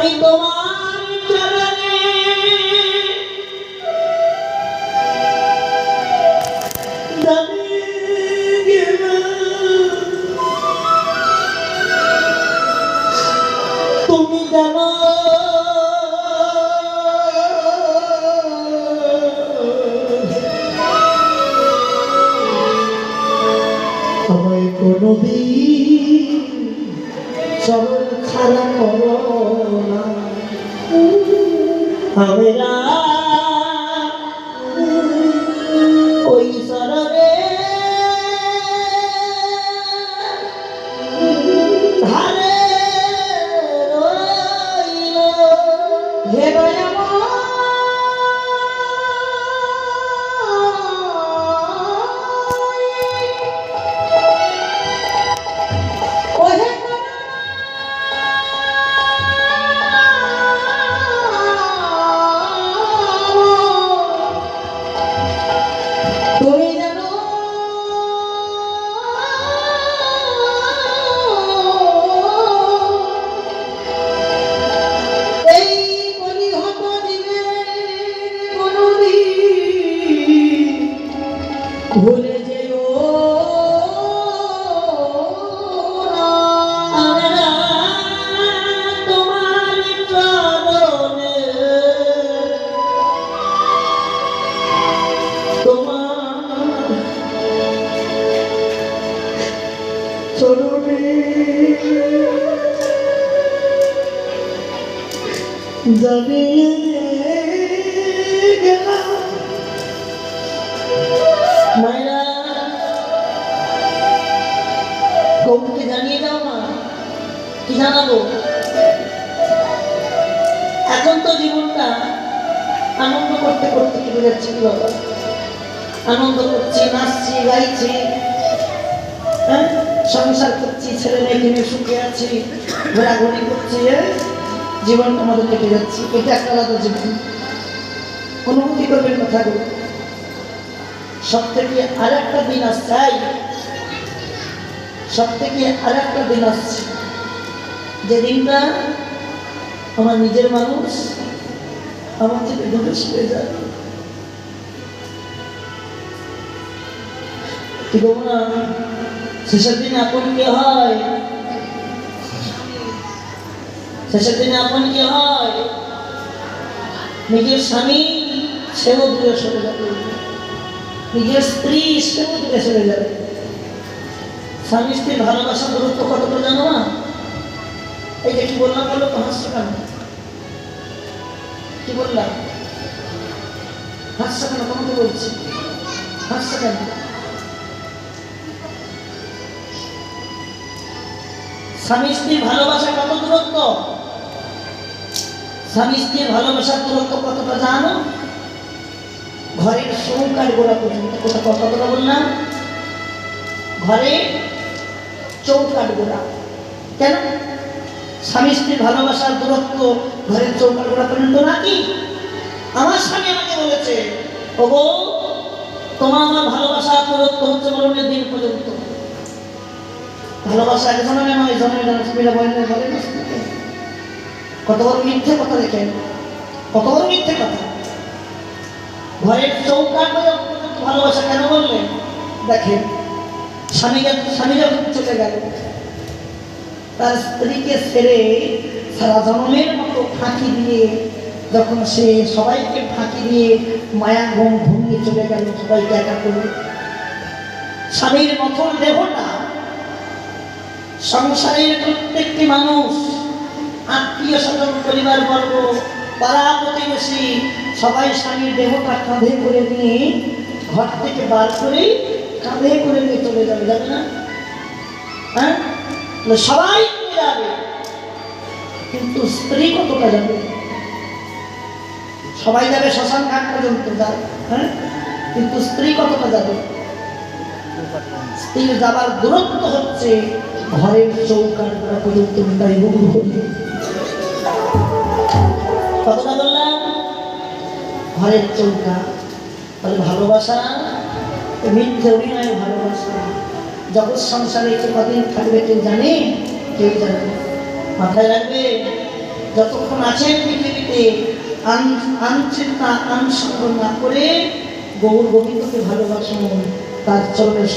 আমি তোমার চরণে তুমি জানো আমায় কোনোদিন চরণ খাড়া করো না, আমরা ওই চরণে ধারে রইল। হে ভুলে যেও না, আমরা তোমার চরণে তোমার চরণে জানিয়ে গেলাম। মায়েরা গৌরকে জানিয়ে দাও না, কি জানাবো? এখন তো জীবনটা আনন্দ করতে করতে কেটে যাচ্ছে কি বাবা, আনন্দ করছি, নাচছি, গাইছি, হ্যাঁ সংসার করছি, ছেলে মেয়েকে নিয়ে সুখে আছি, ঘোরাঘুরি করছি, জীবনটা আমাদের কেটে যাচ্ছে। এটা একটা আলাদা জীবন, অনুভূতি করবেন কথাগুলো। সব থেকে আর একটা দিন আসছে, সব থেকে আর একটা দিন আসছে, যে দিনটা আমার নিজের মানুষ আমার থেকে দূরে সরে যায়। কি বলবো না, শেষের দিনে আপন কে হয়? শেষের দিনে আপন কে হয়? নিজের স্বামী, সেও দূরে সরে যাবে, নিজের স্ত্রী, সেও দূরে সরে যাবে। স্বামী স্ত্রীর ভালোবাসা দূরত্ব কতটা জানো না? এই যে কি বললাম বলো তো, হাসছো কেন? কি বললাম? হাসছো কেন? তোমাকে বলছি, হাসছো কেন? স্বামী স্ত্রীর ভালোবাসা কত দূরত্ব? স্বামী স্ত্রীর ভালোবাসার দূরত্ব কতটা জানো? ঘরের চৌকাঠ গোড়া পর্যন্ত। কতটা বললাম? ঘরের চৌকাঠ গোড়া। কেন? স্বামী স্ত্রীর ভালোবাসার দূরত্ব ঘরের চৌকাঠ গোড়া পর্যন্ত নাকি? আমার স্বামী আমাকে বলেছে, ও বউ, তোমার আমার ভালোবাসার দূরত্ব হচ্ছে মরণের দিন পর্যন্ত। ভালোবাসা এক জনমে নয়, জন্মে স্বামীরা বলেন কত বড় মিথ্যে কথা, দেখেন কত বড় মিথ্যে কথা। ঘরের চৌকাঠ ভালোবাসা কেন বললেন? দেখেন, স্বামী যখন চলে গেল, তার স্ত্রীকে ছেড়ে সারা জন্মের মতো ফাঁকি দিয়ে, যখন সে সবাইকে ফাঁকি দিয়ে মায়া ঘুমিয়ে চলে গেল, সবাইকে একা করে, স্বামীর মতন দেহটা সংসারের প্রত্যেকটি মানুষ, আত্মীয় স্বজন, পরিবার বর্গ, পাড়া প্রতিবেশী সবাই স্বামীর দেহটা কাঁধে করে নিয়ে ঘর থেকে বার করে কাঁধে করে নিয়ে চলে যাবে, যাবে না? হ্যাঁ, সবাই যাবে, কিন্তু স্ত্রী কতটা যাবে? সবাই যাবে শ্মশান ঘাট পর্যন্ত যাবে, হ্যাঁ, কিন্তু স্ত্রী কতটা যাবে? স্ত্রীর যাবার দূরত্ব হচ্ছে ঘরের চৌকাঠ পর্যন্ত। কতটা বললাম? ঘরের চৌকাঠ। তাহলে ভালোবাসা মিথ্যে অভিনয় ভালোবাসা। জগৎ সংসারে একটু কদিন থাকবে কেউ জানে? কেউ জানে না। মাথায় রাখবে, যতক্ষণ আছেন পৃথিবীতে আনচিন্তা আনসঙ্গ না করে গৌর গোবিন্দকে ভালোবাসুন, তার চরণে